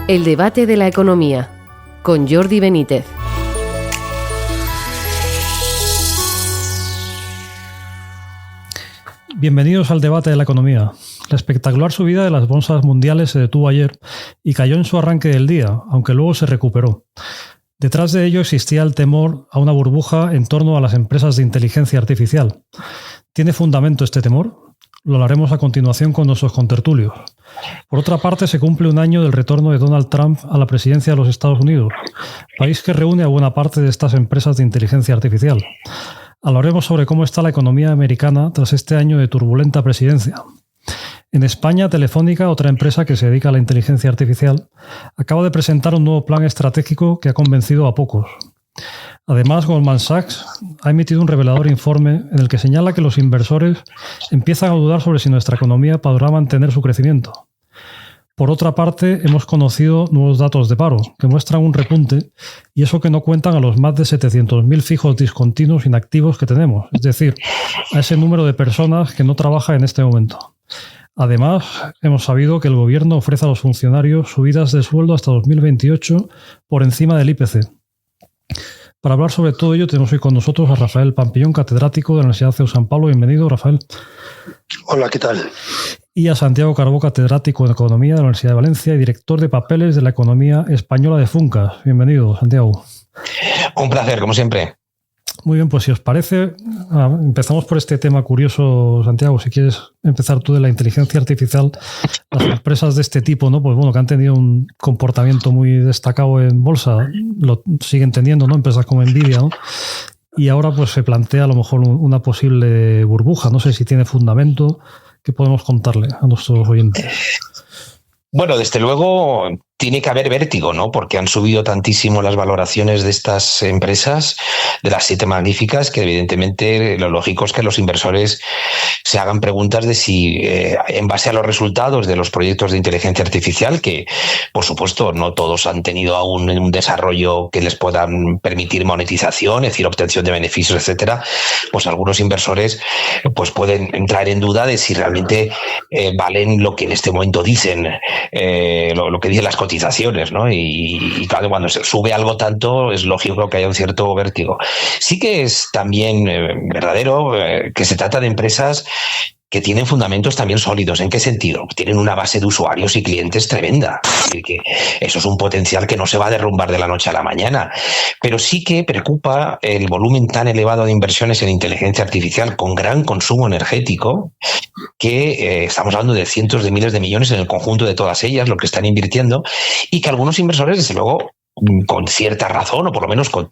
El debate de la economía, con Jordi Benítez. Bienvenidos al debate de la economía. La espectacular subida de las bolsas mundiales se detuvo ayer y cayó en su arranque del día, aunque luego se recuperó. Detrás de ello existía el temor a una burbuja en torno a las empresas de inteligencia artificial. ¿Tiene fundamento este temor? Lo hablaremos a continuación con nuestros contertulios. Por otra parte, se cumple un año del retorno de Donald Trump a la presidencia de los Estados Unidos, país que reúne a buena parte de estas empresas de inteligencia artificial. Hablaremos sobre cómo está la economía americana tras este año de turbulenta presidencia. En España, Telefónica, otra empresa que se dedica a la inteligencia artificial, acaba de presentar un nuevo plan estratégico que ha convencido a pocos. Además, Goldman Sachs ha emitido un revelador informe en el que señala que los inversores empiezan a dudar sobre si nuestra economía podrá mantener su crecimiento. Por otra parte, hemos conocido nuevos datos de paro que muestran un repunte, y eso que no cuentan a los más de 700.000 fijos discontinuos inactivos que tenemos, es decir, a ese número de personas que no trabajan en este momento. Además, hemos sabido que el gobierno ofrece a los funcionarios subidas de sueldo hasta 2028 por encima del IPC. Para hablar sobre todo ello, tenemos hoy con nosotros a Rafael Pampillón, catedrático de la Universidad CEU San Pablo. Bienvenido, Rafael. Hola, ¿qué tal? Y a Santiago Carbó, catedrático de Economía de la Universidad de Valencia y director de papeles de la economía española de Funcas. Bienvenido, Santiago. Un placer, como siempre. Muy bien, pues si os parece, empezamos por este tema curioso, Santiago. Si quieres empezar tú de la inteligencia artificial, las empresas de este tipo, ¿no? Pues bueno, que han tenido un comportamiento muy destacado en bolsa, lo siguen teniendo, ¿no? Empresas como Nvidia, ¿no? Y ahora pues se plantea a lo mejor una posible burbuja. No sé si tiene fundamento. ¿Qué podemos contarle a nuestros oyentes? Bueno, desde luego tiene que haber vértigo, ¿no? Porque han subido tantísimo las valoraciones de estas empresas, de las 7 magníficas, que evidentemente lo lógico es que los inversores se hagan preguntas de si, en base a los resultados de los proyectos de inteligencia artificial, que por supuesto no todos han tenido aún un desarrollo que les puedan permitir monetización, es decir, obtención de beneficios, etcétera, pues algunos inversores pues pueden entrar en duda de si realmente valen lo que en este momento dicen, lo que dicen las cotizaciones, ¿no? Y claro, cuando se sube algo tanto, es lógico que haya un cierto vértigo. Sí que es también verdadero que se trata de empresas que tienen fundamentos también sólidos. ¿En qué sentido? Tienen una base de usuarios y clientes tremenda. Es decir, que eso es un potencial que no se va a derrumbar de la noche a la mañana. Pero sí que preocupa el volumen tan elevado de inversiones en inteligencia artificial con gran consumo energético, que estamos hablando de cientos de miles de millones en el conjunto de todas ellas, lo que están invirtiendo, y que algunos inversores, desde luego, con cierta razón, o por lo menos con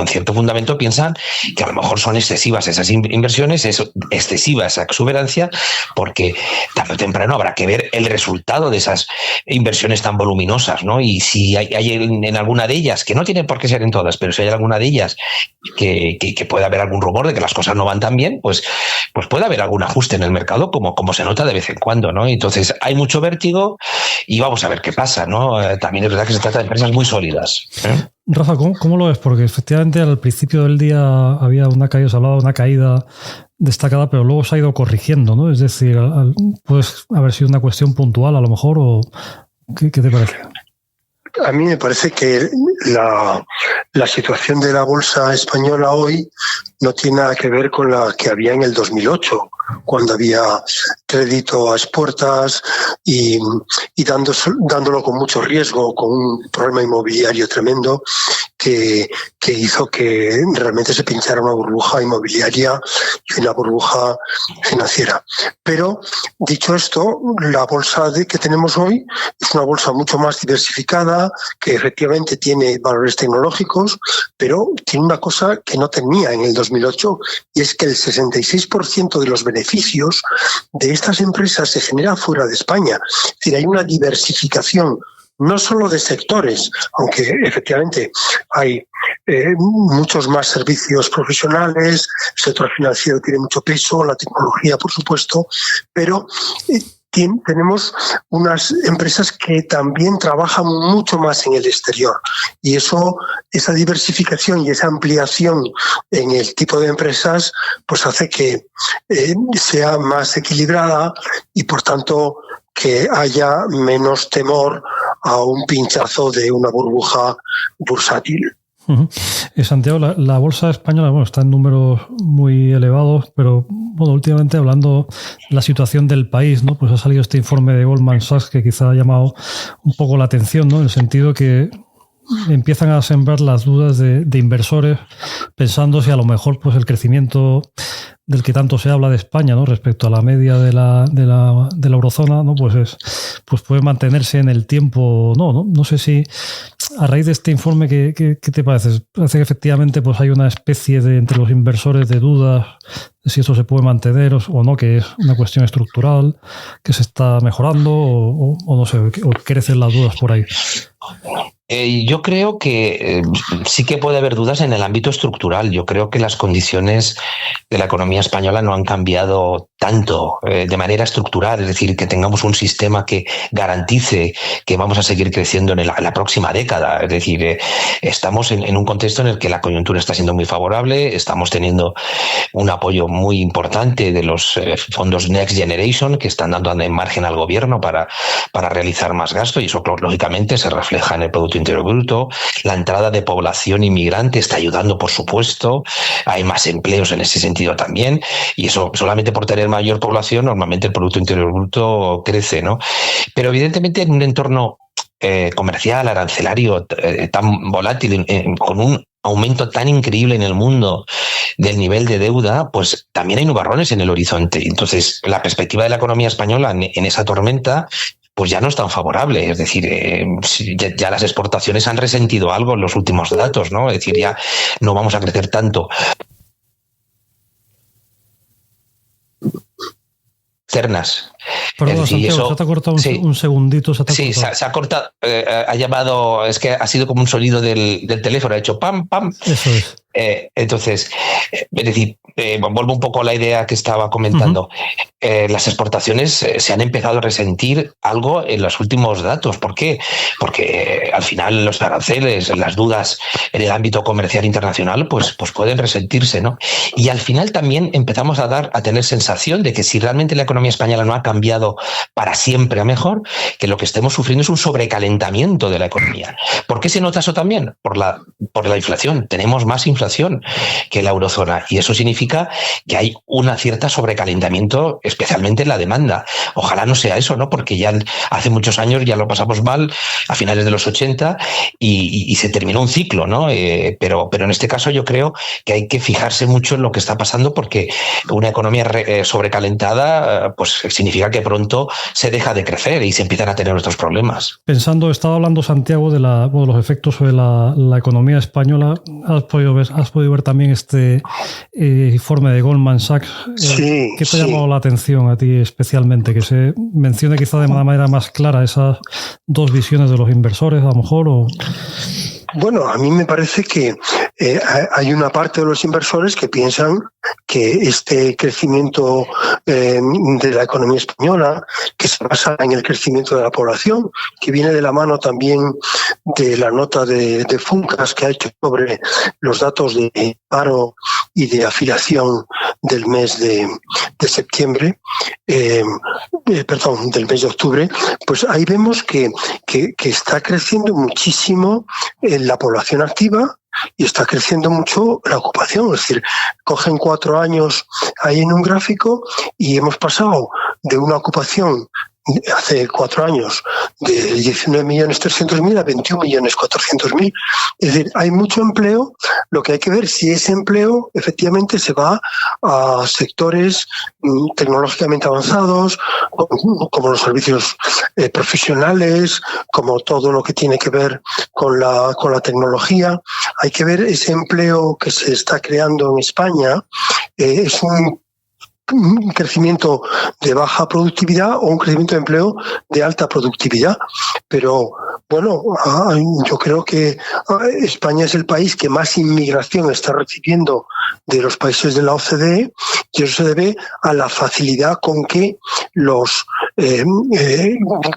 cierto fundamento, piensan que a lo mejor son excesivas esas inversiones, es excesiva esa exuberancia, porque tarde o temprano habrá que ver el resultado de esas inversiones tan voluminosas, ¿no? Y si hay en alguna de ellas, que no tiene por qué ser en todas, pero si hay alguna de ellas que puede haber algún rumor de que las cosas no van tan bien, pues puede haber algún ajuste en el mercado, como se nota de vez en cuando, ¿no? Entonces hay mucho vértigo y vamos a ver qué pasa, ¿no? También es verdad que se trata de empresas muy sólidas. Rafa, ¿cómo lo ves? Porque efectivamente al principio del día había una caída, se hablaba de una caída destacada, pero luego se ha ido corrigiendo, ¿no? Es decir, puede haber sido una cuestión puntual a lo mejor, o ¿qué te parece? A mí me parece que la situación de la bolsa española hoy no tiene nada que ver con la que había en el 2008, cuando había crédito a expuertas y dándolo con mucho riesgo, con un problema inmobiliario tremendo que hizo que realmente se pinchara una burbuja inmobiliaria y una burbuja financiera. Pero, dicho esto, la bolsa que tenemos hoy es una bolsa mucho más diversificada, que efectivamente tiene valores tecnológicos, pero tiene una cosa que no tenía en el 2008, y es que el 66% de los beneficios de estas empresas se genera fuera de España. Es decir, hay una diversificación no solo de sectores, aunque efectivamente hay muchos más servicios profesionales, el sector financiero tiene mucho peso, la tecnología, por supuesto, pero tenemos unas empresas que también trabajan mucho más en el exterior, y esa diversificación y esa ampliación en el tipo de empresas pues hace que sea más equilibrada y por tanto que haya menos temor a un pinchazo de una burbuja bursátil. Uh-huh. Santiago, la bolsa española está en números muy elevados, pero últimamente hablando de la situación del país, ¿no? Pues ha salido este informe de Goldman Sachs que quizá ha llamado un poco la atención, ¿no? En el sentido que empiezan a sembrar las dudas de inversores, pensando si a lo mejor pues el crecimiento del que tanto se habla de España, ¿no? Respecto a la media de la eurozona, ¿no? Pues puede mantenerse en el tiempo, ¿no? No sé si a raíz de este informe, ¿qué te parece? Parece que efectivamente pues hay una especie de entre los inversores de dudas de si esto se puede mantener o no, que es una cuestión estructural, que se está mejorando o no sé, o crecen las dudas por ahí. Yo creo que sí que puede haber dudas en el ámbito estructural. Yo creo que las condiciones de la economía española no han cambiado tanto de manera estructural, es decir, que tengamos un sistema que garantice que vamos a seguir creciendo en la próxima década. Es decir, estamos en un contexto en el que la coyuntura está siendo muy favorable, estamos teniendo un apoyo muy importante de los fondos Next Generation que están dando margen al gobierno para realizar más gasto, y eso lógicamente se refleja en el Producto Interior Bruto. La entrada de población inmigrante está ayudando, por supuesto. Hay más empleos en ese sentido también, y eso solamente por tener mayor población normalmente el Producto Interior Bruto crece, ¿no? Pero evidentemente en un entorno comercial, arancelario tan volátil, con un aumento tan increíble en el mundo del nivel de deuda, pues también hay nubarrones en el horizonte. Entonces, la perspectiva de la economía española en esa tormenta pues ya no es tan favorable. Es decir, ya las exportaciones han resentido algo en los últimos datos, ¿no? Es decir, ya no vamos a crecer tanto. Externas. Perdón, decir, Santiago, eso, se te ha cortado sí, un segundito. Se ha cortado. Ha llamado, es que ha sido como un sonido del teléfono, ha hecho pam, pam. Eso es. Entonces, es decir, vuelvo un poco a la idea que estaba comentando. Las exportaciones se han empezado a resentir algo en los últimos datos. ¿Por qué? Porque al final los aranceles, las dudas en el ámbito comercial internacional, pues pueden resentirse, ¿no? Y al final también empezamos a tener sensación de que si realmente la economía española no ha cambiado para siempre a mejor, que lo que estemos sufriendo es un sobrecalentamiento de la economía. ¿Por qué se nota eso también? Por la inflación. Tenemos más inflación que la eurozona, y eso significa que hay una cierta sobrecalentamiento, especialmente en la demanda. Ojalá no sea eso, ¿no? Porque ya hace muchos años ya lo pasamos mal, a finales de los 80, y se terminó un ciclo, ¿no? Pero en este caso yo creo que hay que fijarse mucho en lo que está pasando, porque una economía sobrecalentada pues significa que pronto se deja de crecer y se empiezan a tener otros problemas. Pensando, estaba hablando Santiago de los efectos sobre la economía española. ¿Has podido ver también este informe de Goldman Sachs? Sí. ¿Qué te ha llamado la atención a ti especialmente? Que se mencione quizá de una manera más clara esas dos visiones de los inversores, a lo mejor, o... Bueno, a mí me parece que hay una parte de los inversores que piensan que este crecimiento de la economía española, que se basa en el crecimiento de la población, que viene de la mano también de la nota de Funcas que ha hecho sobre los datos de paro y de afiliación del mes de septiembre, del mes de octubre, pues ahí vemos que está creciendo muchísimo la población activa y está creciendo mucho la ocupación. Es decir, cogen 4 años ahí en un gráfico y hemos pasado de una ocupación hace 4 años de 19.300.000 a 21.400.000. Es decir, hay mucho empleo. Lo que hay que ver si ese empleo efectivamente se va a sectores tecnológicamente avanzados, como los servicios profesionales, como todo lo que tiene que ver con la tecnología. Hay que ver ese empleo que se está creando en España. Es un crecimiento de baja productividad o un crecimiento de empleo de alta productividad. Pero bueno, yo creo que España es el país que más inmigración está recibiendo de los países de la OCDE, y eso se debe a la facilidad con que los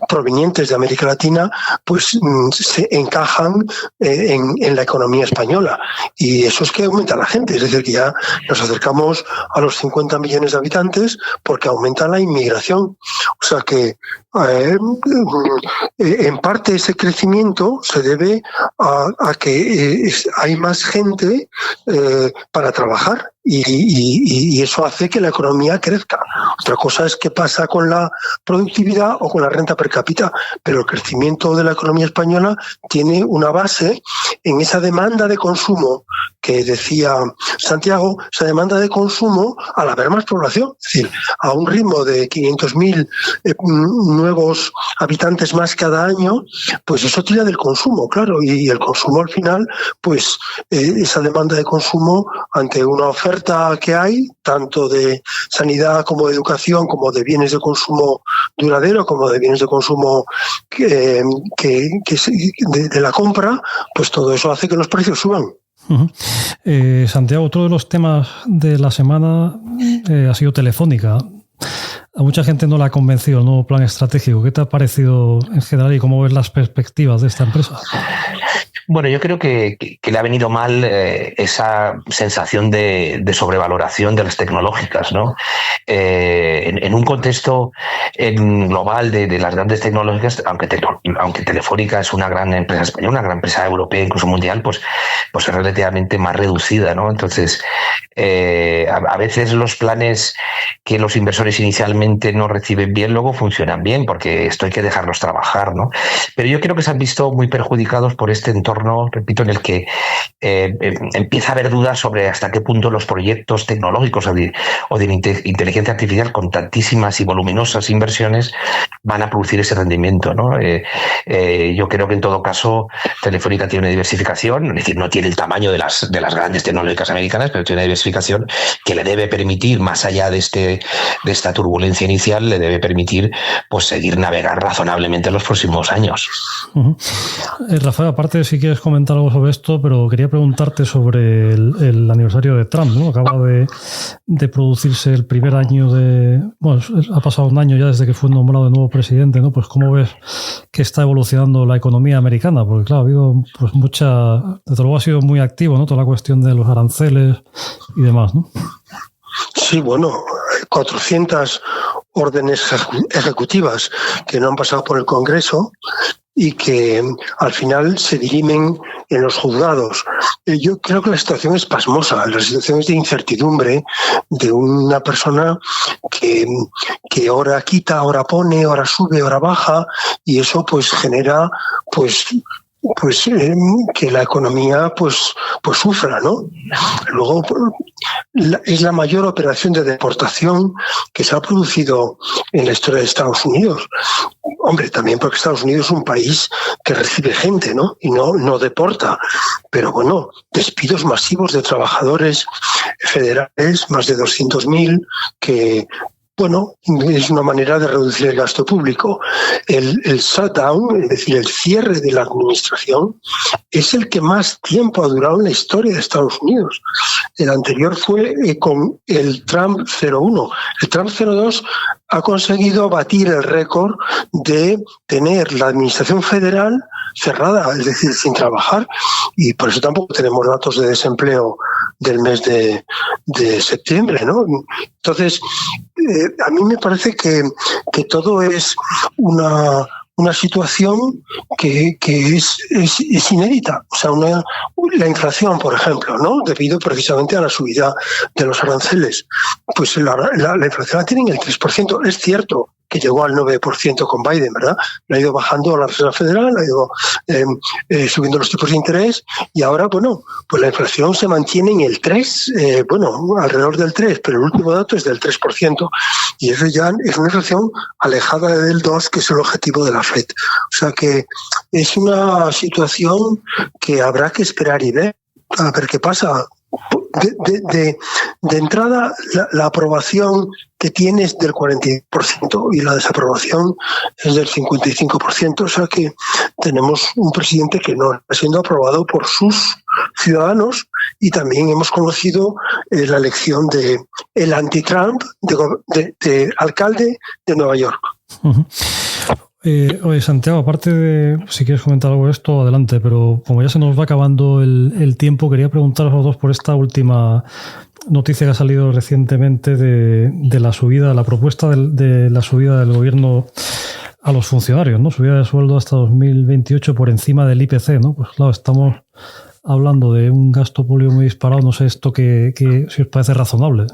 provenientes de América Latina pues se encajan en la economía española, y eso es que aumenta la gente, es decir, que ya nos acercamos a los 50 millones de habitantes porque aumenta la inmigración. O sea que en parte ese crecimiento se debe a que hay más gente para trabajar, y eso hace que la economía crezca. Otra cosa es qué pasa con la productividad o con la renta per cápita, pero el crecimiento de la economía española tiene una base en esa demanda de consumo que decía Santiago, esa demanda de consumo al haber más población, es decir, a un ritmo de 500.000 nuevos habitantes más cada año, pues eso tira del consumo, claro, y el consumo al final, pues esa demanda de consumo ante una oferta que hay, tanto de sanidad como de educación, como de bienes de consumo duradero, como de bienes de consumo de la compra, pues todo eso hace que los precios suban. Uh-huh. Santiago, otro de los temas de la semana ha sido Telefónica. A mucha gente no la ha convencido el nuevo plan estratégico. ¿Qué te ha parecido en general y cómo ves las perspectivas de esta empresa? Bueno, yo creo que le ha venido mal esa sensación de sobrevaloración de las tecnológicas, ¿no? En un contexto global de las grandes tecnológicas, aunque Telefónica es una gran empresa española, una gran empresa europea, incluso mundial, pues es relativamente más reducida, ¿no? Entonces, a veces los planes que los inversores inicialmente no reciben bien, luego funcionan bien, porque esto hay que dejarlos trabajar, ¿no? Pero yo creo que se han visto muy perjudicados por este entorno, repito, en el que empieza a haber dudas sobre hasta qué punto los proyectos tecnológicos o de inteligencia artificial con tantísimas y voluminosas inversiones van a producir ese rendimiento, ¿no? Yo creo que en todo caso Telefónica tiene una diversificación, es decir, no tiene el tamaño de las grandes tecnológicas americanas, pero tiene una diversificación que le debe permitir, más allá de esta turbulencia inicial, le debe permitir pues seguir navegar razonablemente en los próximos años. Uh-huh. Rafael, aparte si quieres comentar algo sobre esto, pero quería preguntarte sobre el aniversario de Trump, ¿no? Acaba de producirse el primer año bueno, ha pasado un año ya desde que fue nombrado de nuevo presidente, ¿no? Pues ¿cómo ves que está evolucionando la economía americana? Porque claro, ha habido pues desde luego ha sido muy activo, ¿no? Toda la cuestión de los aranceles y demás, ¿no? Sí, bueno, 400 órdenes ejecutivas que no han pasado por el Congreso y que al final se dirimen en los juzgados. Yo creo que la situación es pasmosa, la situación es de incertidumbre de una persona que ahora quita, ahora pone, ahora sube, ahora baja, y eso pues genera que la economía pues sufra, ¿no? Luego es la mayor operación de deportación que se ha producido en la historia de Estados Unidos. Hombre, también porque Estados Unidos es un país que recibe gente, ¿no? Y no deporta. Pero bueno, despidos masivos de trabajadores federales, más de 200.000, que bueno, es una manera de reducir el gasto público. El shutdown, es decir, el cierre de la administración, es el que más tiempo ha durado en la historia de Estados Unidos. El anterior fue con el Trump 01. El Trump 02 ha conseguido batir el récord de tener la administración federal cerrada, es decir, sin trabajar, y por eso tampoco tenemos datos de desempleo del mes de septiembre, ¿no? Entonces, a mí me parece que todo es una situación que es inédita. O sea, la inflación, por ejemplo, ¿no? Debido precisamente a la subida de los aranceles. Pues la inflación la tienen el 3%. Es cierto que llegó al 9% con Biden, ¿verdad? La ha ido bajando a la Reserva Federal, ha ido subiendo los tipos de interés, y ahora, bueno, pues la inflación se mantiene en el 3, alrededor del 3, pero el último dato es del 3%, y eso ya es una inflación alejada del 2, que es el objetivo de la FED. O sea que es una situación que habrá que esperar y ver, a ver qué pasa. de entrada, la aprobación que tiene es del 40% y la desaprobación es del 55%. O sea que tenemos un presidente que no está siendo aprobado por sus ciudadanos, y también hemos conocido la elección de el anti-Trump de alcalde de Nueva York. Uh-huh. Oye, Santiago, aparte de, si quieres comentar algo de esto, adelante, pero como ya se nos va acabando el tiempo, quería preguntaros a los dos por esta última noticia que ha salido recientemente de la subida, la propuesta de la subida del gobierno a los funcionarios, ¿no? Subida de sueldo hasta 2028 por encima del IPC, ¿no? Pues claro, estamos hablando de un gasto público muy disparado. No sé esto que si os parece razonable.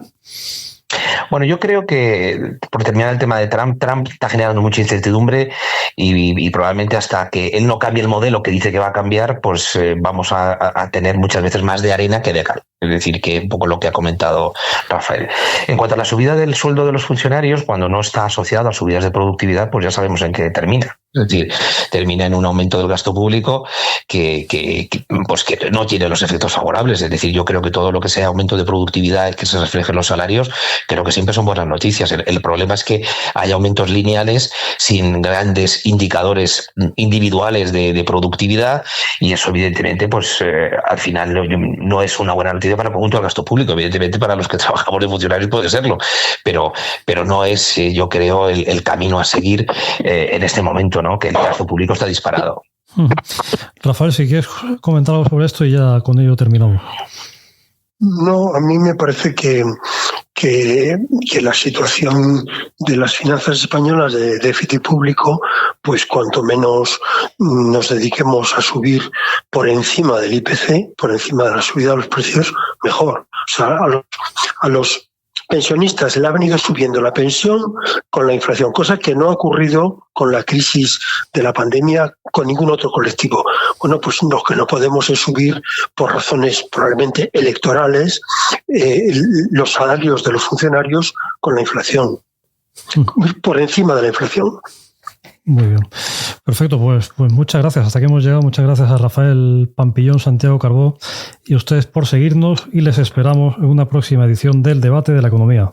Bueno, yo creo que, por terminar el tema de Trump está generando mucha incertidumbre y probablemente hasta que él no cambie el modelo que dice que va a cambiar, pues vamos a tener muchas veces más de arena que de cal. Es decir, que un poco lo que ha comentado Rafael. En cuanto a la subida del sueldo de los funcionarios, cuando no está asociado a subidas de productividad, pues ya sabemos en qué termina. Es decir, termina en un aumento del gasto público que no tiene los efectos favorables. Es decir, yo creo que todo lo que sea aumento de productividad, que se refleje en los salarios, creo que siempre son buenas noticias. El problema es que hay aumentos lineales sin grandes indicadores individuales de productividad, y eso evidentemente pues al final no es una buena noticia para el conjunto del gasto público. Evidentemente para los que trabajamos de funcionarios puede serlo, pero no es, yo creo, el camino a seguir en este momento, ¿no? Que el gasto público está disparado. Rafael, si quieres comentar algo sobre esto y ya con ello terminamos. No, a mí me parece que la situación de las finanzas españolas de déficit público, pues cuanto menos nos dediquemos a subir por encima del IPC, por encima de la subida de los precios, mejor. O sea, a los pensionistas le ha venido subiendo la pensión con la inflación, cosa que no ha ocurrido con la crisis de la pandemia con ningún otro colectivo. Bueno, pues lo que no podemos es subir por razones probablemente electorales los salarios de los funcionarios con la inflación, por encima de la inflación. Muy bien. Perfecto, pues muchas gracias. Hasta aquí hemos llegado. Muchas gracias a Rafael Pampillón, Santiago Carbó y a ustedes por seguirnos, y les esperamos en una próxima edición del Debate de la Economía.